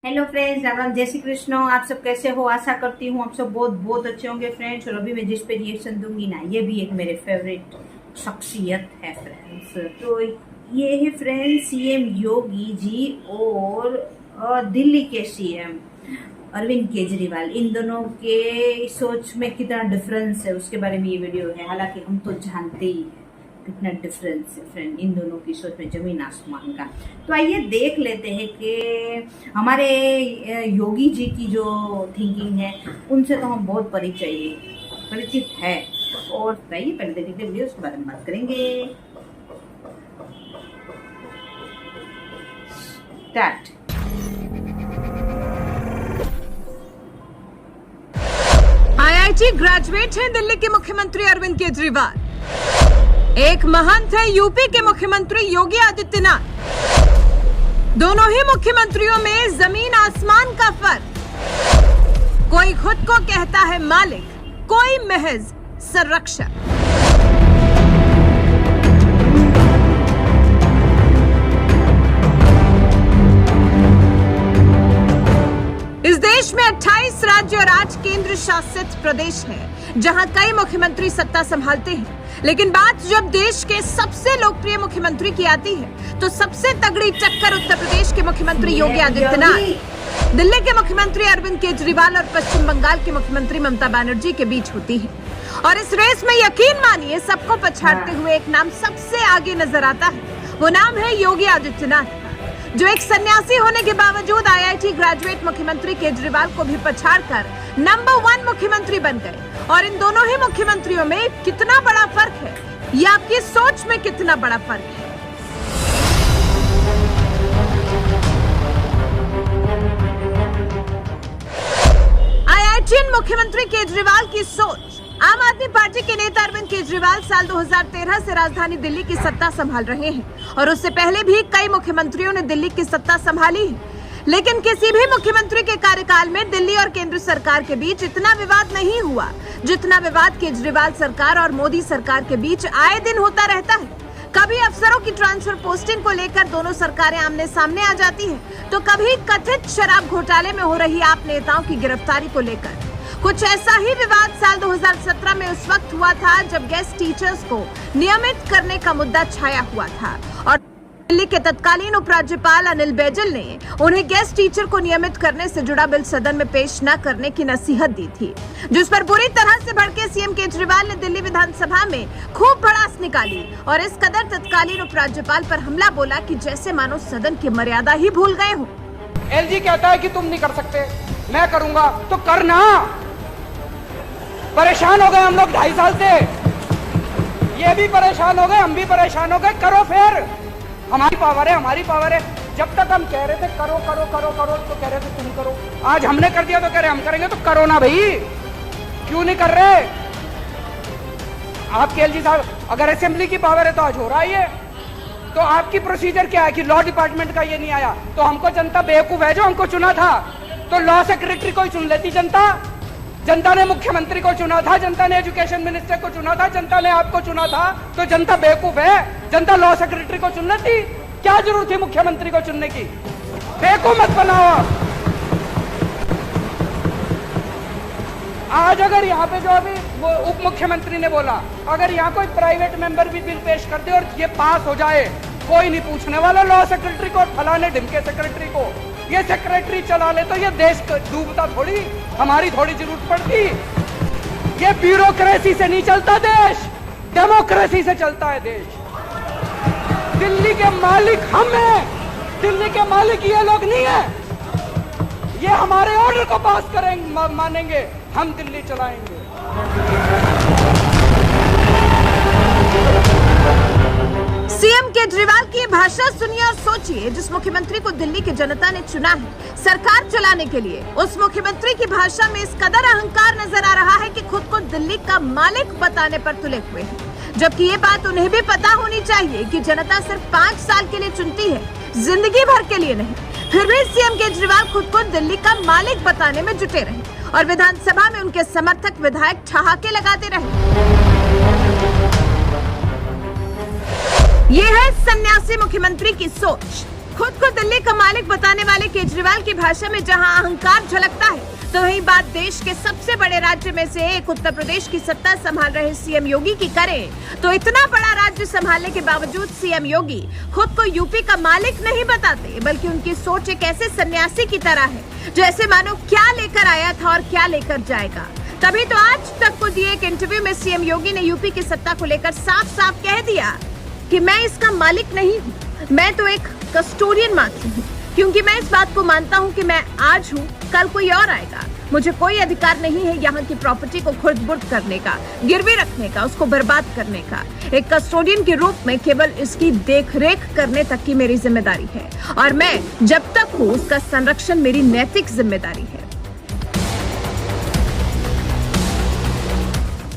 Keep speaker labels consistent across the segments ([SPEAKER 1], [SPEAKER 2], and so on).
[SPEAKER 1] Hello friends, Ram Ram, जय श्री कृष्ण। आप सब कैसे हो? आशा करती हूँ आप सब बहुत बहुत अच्छे होंगे फ्रेंड्स। और अभी मैं जिस पे रिएक्शन दूंगी ना, ये भी एक मेरे फेवरेट शख्सियत है फ्रेंड्स। तो ये है फ्रेंड्स सीएम योगी जी और दिल्ली के सीएम अरविंद केजरीवाल। इन दोनों के सोच में कितना डिफरेंस है उसके बारे में ये वीडियो है। हालांकि हम तो जानते ही हैं कितना डिफरेंस है फ्रेंड इन दोनों की सोच में, जमीन आसमान का। तो आइए देख लेते हैं कि हमारे योगी जी की जो थिंकिंग है उनसे तो हम बहुत परिचित है। और आइए पहले देख लेते वीडियो, उसके बारे में बात करेंगे। स्टार्ट।
[SPEAKER 2] आईआईटी ग्रेजुएट हैं दिल्ली के मुख्यमंत्री अरविंद केजरीवाल। एक महंत है यूपी के मुख्यमंत्री योगी आदित्यनाथ। दोनों ही मुख्यमंत्रियों में जमीन आसमान का फर्क। कोई खुद को कहता है मालिक, कोई महज संरक्षक। इस देश में 28 राज्य और 8 केंद्र शासित प्रदेश हैं, जहां कई मुख्यमंत्री सत्ता संभालते हैं। लेकिन बात जब देश के सबसे लोकप्रिय मुख्यमंत्री की आती है तो सबसे तगड़ी टक्कर उत्तर प्रदेश के मुख्यमंत्री योगी आदित्यनाथ, दिल्ली के मुख्यमंत्री अरविंद केजरीवाल और पश्चिम बंगाल के मुख्यमंत्री ममता बनर्जी के बीच होती है। और इस रेस में यकीन मानिए सबको पछाड़ते हुए एक नाम सबसे आगे नजर आता है। वो नाम है योगी आदित्यनाथ, जो एक सन्यासी होने के बावजूद आईआईटी ग्रेजुएट मुख्यमंत्री केजरीवाल को भी पछाड़कर नंबर 1 मुख्यमंत्री बन गए। और इन दोनों ही मुख्यमंत्रियों में कितना बड़ा फर्क है, ये आपकी सोच में कितना बड़ा फर्क है। आईआईटीएन मुख्यमंत्री केजरीवाल की सोच। आम आदमी पार्टी के नेता अरविंद केजरीवाल साल 2013 से राजधानी दिल्ली की सत्ता संभाल रहे हैं और उससे पहले भी कई मुख्यमंत्रियों ने दिल्ली की सत्ता संभाली है। लेकिन किसी भी मुख्यमंत्री के कार्यकाल में दिल्ली और केंद्र सरकार के बीच इतना विवाद नहीं हुआ जितना विवाद केजरीवाल सरकार और मोदी सरकार के बीच आए दिन होता रहता है। कभी अफसरों की ट्रांसफर पोस्टिंग को लेकर दोनों सरकारें आमने सामने आ जाती हैं, तो कभी कथित शराब घोटाले में हो रही आप नेताओं की गिरफ्तारी को लेकर। कुछ ऐसा ही विवाद साल 2017 में उस वक्त हुआ था जब गेस्ट टीचर्स को नियमित करने का मुद्दा छाया हुआ था और दिल्ली के तत्कालीन उपराज्यपाल अनिल बैजल ने उन्हें गेस्ट टीचर को नियमित करने से जुड़ा बिल सदन में पेश न करने की नसीहत दी थी, जिस पर बुरी तरह से भड़के सीएम केजरीवाल ने दिल्ली विधानसभा में खूब भड़ास निकाली और इस कदर तत्कालीन उपराज्यपाल पर हमला बोला कि जैसे मानो सदन की मर्यादा ही भूल गए हो।
[SPEAKER 3] एलजी कहता है कि तुम नहीं कर सकते, मैं करूंगा, तो करना। परेशान हो गए हम लोग 2.5 साल से, ये भी परेशान हो गए, हम भी परेशान हो गए। करो फिर, हमारी पावर है। जब तक हम कह रहे थे करो करो करो करो तो कह रहे थे तुम करो। आज हमने कर दिया तो कह रहे हम करेंगे, तो करो ना भाई, क्यों नहीं कर रहे? आपके एलजी साहब, अगर असेंबली की पावर है तो आज हो रहा है ये। तो आपकी प्रोसीजर क्या है कि लॉ डिपार्टमेंट का ये नहीं आया तो हमको जनता बेवकूफ है जो हमको चुना था? तो लॉ सेक्रेटरी को ही चुन लेती जनता। जनता ने मुख्यमंत्री को चुना था, जनता ने एजुकेशन मिनिस्टर को चुना था, जनता ने आपको चुना था, तो जनता बेवकूफ है? जनता लॉ सेक्रेटरी को चुन लेती, क्या जरूरत थी मुख्यमंत्री को चुनने की? बेवकूफ मत बनाओ। आज अगर यहाँ पे जो अभी उप मुख्यमंत्री ने बोला, अगर यहाँ कोई प्राइवेट मेंबर भी बिल पेश कर दे और ये पास हो जाए, कोई नहीं पूछने वाला लॉ सेक्रेटरी को, फलाने ढिमके सेक्रेटरी को। ये सेक्रेटरी चला ले तो ये देश डूबता थोड़ी, हमारी थोड़ी जरूरत पड़ती। ये ब्यूरोक्रेसी से नहीं चलता देश, डेमोक्रेसी से चलता है देश। दिल्ली के मालिक हम हैं, दिल्ली के मालिक ये लोग नहीं है। ये हमारे ऑर्डर को पास करेंगे, मानेंगे, हम दिल्ली चलाएंगे।
[SPEAKER 2] सीएम केजरीवाल की भाषा सुनिए और सोचिए। जिस मुख्यमंत्री को दिल्ली की जनता ने चुना है सरकार चलाने के लिए, उस मुख्यमंत्री की भाषा में इस कदर अहंकार नजर आ रहा है कि खुद को दिल्ली का मालिक बताने पर तुले हुए हैं। जबकि ये बात उन्हें भी पता होनी चाहिए कि जनता सिर्फ 5 साल के लिए चुनती है, जिंदगी भर के लिए नहीं। फिर भी सीएम केजरीवाल खुद को दिल्ली का मालिक बताने में जुटे रहे और विधानसभा में उनके समर्थक विधायक ठहाके लगाते रहे। ये है सन्यासी मुख्यमंत्री की सोच। खुद को दिल्ली का मालिक बताने वाले केजरीवाल की भाषा में जहां अहंकार झलकता है, तो वही बात देश के सबसे बड़े राज्य में से एक उत्तर प्रदेश की सत्ता संभाल रहे सीएम योगी की करें, तो इतना बड़ा राज्य संभालने के बावजूद सीएम योगी खुद को यूपी का मालिक नहीं बताते, बल्कि उनकी सोच एक ऐसे सन्यासी की तरह है जैसे मानो क्या लेकर आया था और क्या लेकर जाएगा। तभी तो आज तक को दिए एक इंटरव्यू में सीएम योगी ने यूपी की सत्ता को लेकर साफ साफ कह दिया कि मैं इसका मालिक नहीं हूँ, मैं तो एक कस्टोडियन मात्र हूँ, क्योंकि मैं इस बात को मानता हूँ कि मैं आज हूँ, कल कोई और आएगा। मुझे कोई अधिकार नहीं है यहाँ की प्रॉपर्टी को खुर्द-बुर्द करने का, गिरवी रखने का, उसको बर्बाद करने का। एक कस्टोडियन के रूप में केवल इसकी देख-रेख करने तक की मेरी जिम्मेदारी है और मैं जब तक हूँ उसका संरक्षण मेरी नैतिक जिम्मेदारी है।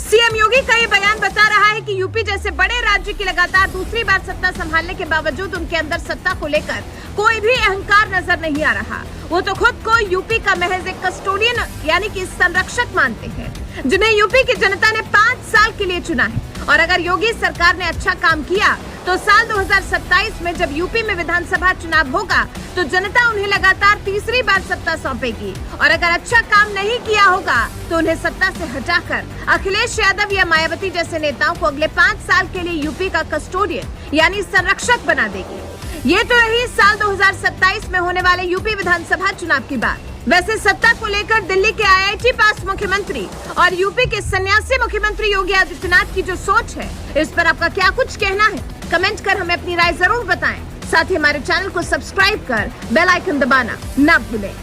[SPEAKER 2] सीएम योगी का ये बयान बता रहा है कि यूपी जैसे बड़े राज्य की लगातार दूसरी बार सत्ता संभालने के बावजूद उनके अंदर सत्ता को लेकर कोई भी अहंकार नजर नहीं आ रहा। वो तो खुद को यूपी का महज एक कस्टोडियन यानी कि संरक्षक मानते हैं, जिन्हें यूपी की जनता ने 5 साल के लिए चुना है। और अगर योगी सरकार ने अच्छा काम किया तो साल 2027 में जब यूपी में विधानसभा चुनाव होगा तो जनता उन्हें लगातार तीसरी बार सत्ता सौंपेगी। और अगर अच्छा काम नहीं किया होगा तो उन्हें सत्ता से हटाकर अखिलेश यादव या मायावती जैसे नेताओं को अगले 5 साल के लिए यूपी का कस्टोडियन यानी संरक्षक बना देगी। ये तो रही साल 2027 में होने वाले यूपी विधानसभा चुनाव की बात। वैसे सत्ता को लेकर दिल्ली के IIT पास मुख्यमंत्री और यूपी के सन्यासी मुख्यमंत्री योगी आदित्यनाथ की जो सोच है, इस पर आपका क्या कुछ कहना है? कमेंट कर हमें अपनी राय जरूर बताएं। साथ ही हमारे चैनल को सब्सक्राइब कर बेल आइकन दबाना ना भूलें।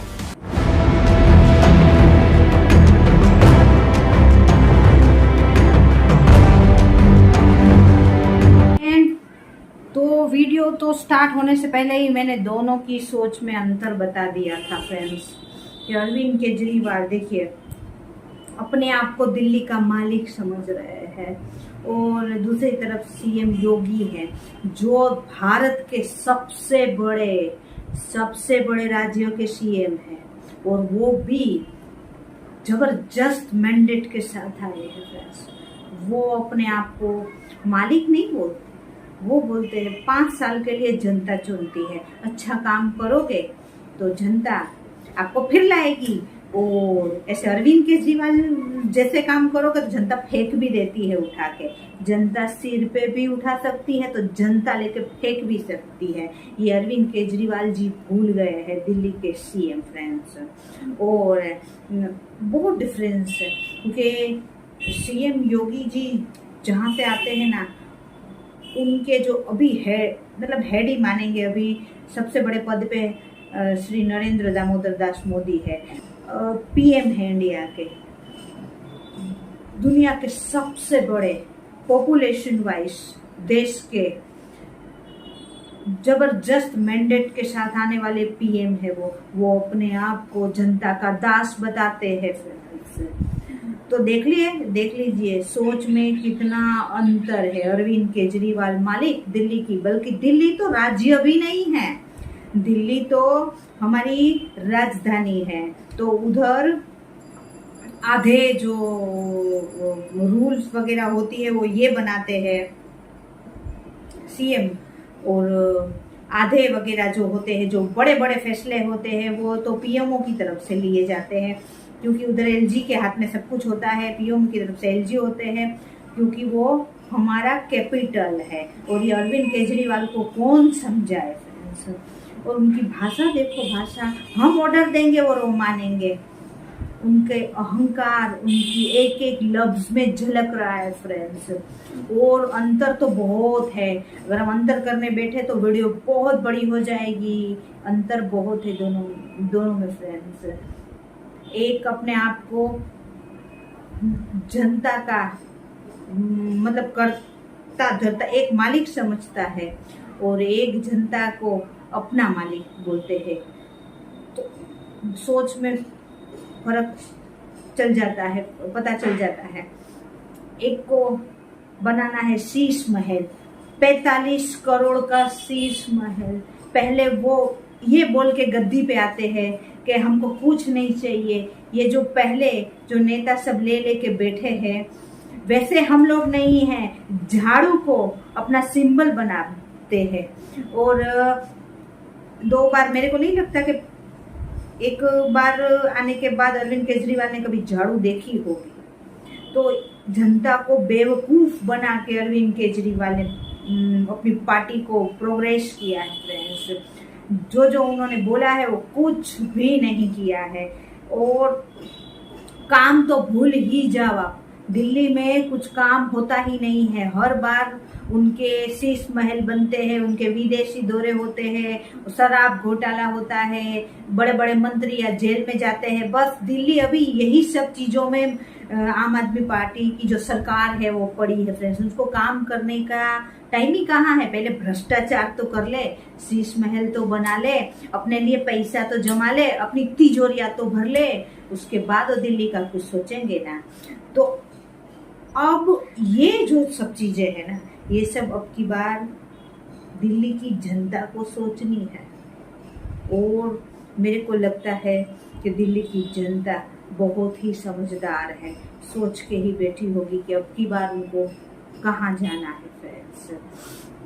[SPEAKER 1] तो वीडियो तो स्टार्ट होने से पहले ही मैंने दोनों की सोच में अंतर बता दिया था फ्रेंड्स। अरविंद केजरीवाल देखिए अपने आप को दिल्ली का मालिक समझ रहे हैं और दूसरी तरफ सीएम योगी है जो भारत के सबसे बड़े राज्यों के सीएम है और वो भी जबरदस्त मैंडेट के साथ आए हैं फ्रेंड्स। वो अपने आप को मालिक नहीं बोलते, वो बोलते हैं 5 साल के लिए जनता चुनती है, अच्छा काम करोगे तो जनता आपको फिर लाएगी और ऐसे अरविंद केजरीवाल जैसे काम करोगे तो जनता फेंक भी देती है उठा के। जनता सिर पे भी उठा सकती है तो जनता लेके फेंक भी सकती है। ये अरविंद केजरीवाल जी भूल गए हैं दिल्ली के सीएम फ्रेंड्स। और बहुत डिफरेंस है क्योंकि सीएम योगी जी जहाँ से आते हैं ना, उनके जो अभी है मतलब हेड ही मानेंगे, अभी सबसे बड़े पद पे श्री नरेंद्र दामोदर दास मोदी है, पीएम है इंडिया के, दुनिया के सबसे बड़े पॉपुलेशन वाइज देश के जबरदस्त मैंडेट के साथ आने वाले पीएम है। वो अपने आप को जनता का दास बताते हैं फ्रेंड्स। तो देख लीजिए सोच में कितना अंतर है। अरविंद केजरीवाल मालिक दिल्ली की, बल्कि दिल्ली तो राज्य भी नहीं है, दिल्ली तो हमारी राजधानी है। तो उधर आधे जो रूल्स वगैरह होती है वो ये बनाते हैं सीएम, और आधे वगैरह जो होते हैं, जो बड़े बड़े फैसले होते हैं वो तो पीएमओ की तरफ से लिए जाते हैं, क्योंकि उधर एलजी के हाथ में सब कुछ होता है। पीएम की तरफ से एलजी होते हैं क्योंकि वो हमारा कैपिटल है। और ये अरविंद केजरीवाल को कौन समझाए फ्रेंड्स। और उनकी भाषा देखो, भाषा हम ऑर्डर देंगे और वो मानेंगे। उनके अहंकार उनकी एक एक लफ्ज में झलक रहा है फ्रेंड्स। और अंतर तो बहुत है, अगर हम अंतर करने बैठे तो वीडियो बहुत बड़ी हो जाएगी। अंतर बहुत है दोनों में फ्रेंड्स। एक अपने आप को जनता का मतलब करता धरता एक मालिक समझता है और एक जनता को अपना मालिक बोलते हैं। तो सोच में फर्क चल जाता है, पता चल जाता है। एक को बनाना है शीश महल, 45 करोड़ का शीश महल। पहले वो ये बोल के गद्दी पे आते हैं कि हमको कुछ नहीं चाहिए। ये जो पहले जो नेता सब ले लेके बैठे हैं वैसे हम लोग नहीं हैं, झाड़ू को अपना सिंबल बनाते हैं। और 2 बार, मेरे को नहीं लगता कि एक बार आने के बाद अरविंद केजरीवाल ने कभी झाड़ू देखी होगी। तो जनता को बेवकूफ बना के अरविंद केजरीवाल ने अपनी पार्टी को प्रोग्रेस किया है फ्रेंड्स। जो जो उन्होंने बोला है वो कुछ भी नहीं किया है, और काम तो भूल ही जाओ आप। दिल्ली में कुछ काम होता ही नहीं है। हर बार उनके शीश महल बनते हैं, उनके विदेशी दौरे होते हैं, शराब घोटाला होता है, बड़े बड़े मंत्री या जेल में जाते हैं। बस दिल्ली अभी यही सब चीजों में आम आदमी पार्टी की जो सरकार है वो पड़ी है फ्रेंड्स। उसको काम करने का टाइम ही कहाँ है। पहले भ्रष्टाचार तो कर ले, शीश महल तो बना ले, अपने लिए पैसा तो जमा ले, अपनी तिजोरियां तो भर ले, उसके बाद वो दिल्ली का कुछ सोचेंगे ना। तो अब ये जो सब चीजें है ना, ये सब अब की बार दिल्ली की जनता को सोचनी है। और मेरे को लगता है कि दिल्ली की जनता बहुत ही समझदार है, सोच के ही बैठी होगी कि अब की बार उनको कहाँ जाना है फ्रेंड्स।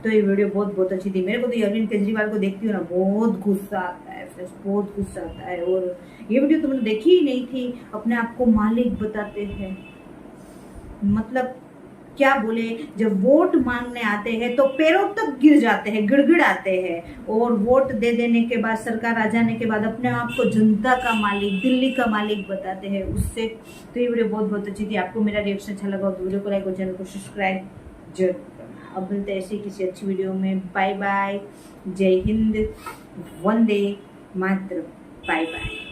[SPEAKER 1] तो ये वीडियो बहुत बहुत अच्छी थी। मेरे को तो अरविंद केजरीवाल को देखती हूँ ना, बहुत गुस्सा आता है फ्रेंड्स, बहुत गुस्सा आता है। और ये वीडियो तो मैंने देखी ही नहीं थी। अपने आप को मालिक बताते हैं, मतलब क्या बोले, जब वोट मांगने आते हैं तो पैरों तक गिर जाते हैं, गिड़गिड़ाते हैं। और वोट दे देने के बाद, सरकार आ जाने के बाद अपने आप को जनता का मालिक, दिल्ली का मालिक बताते हैं उससे। तो ये वीडियो बहुत बहुत अच्छी थी। आपको मेरा रिएक्शन अच्छा लगा तो वीडियो को लाइक और चैनल को सब्सक्राइब जरूर करना। अब मिलते हैं ऐसी किसी अच्छी वीडियो में। बाय बाय, जय हिंद, वंदे मातरम, बाय बाय।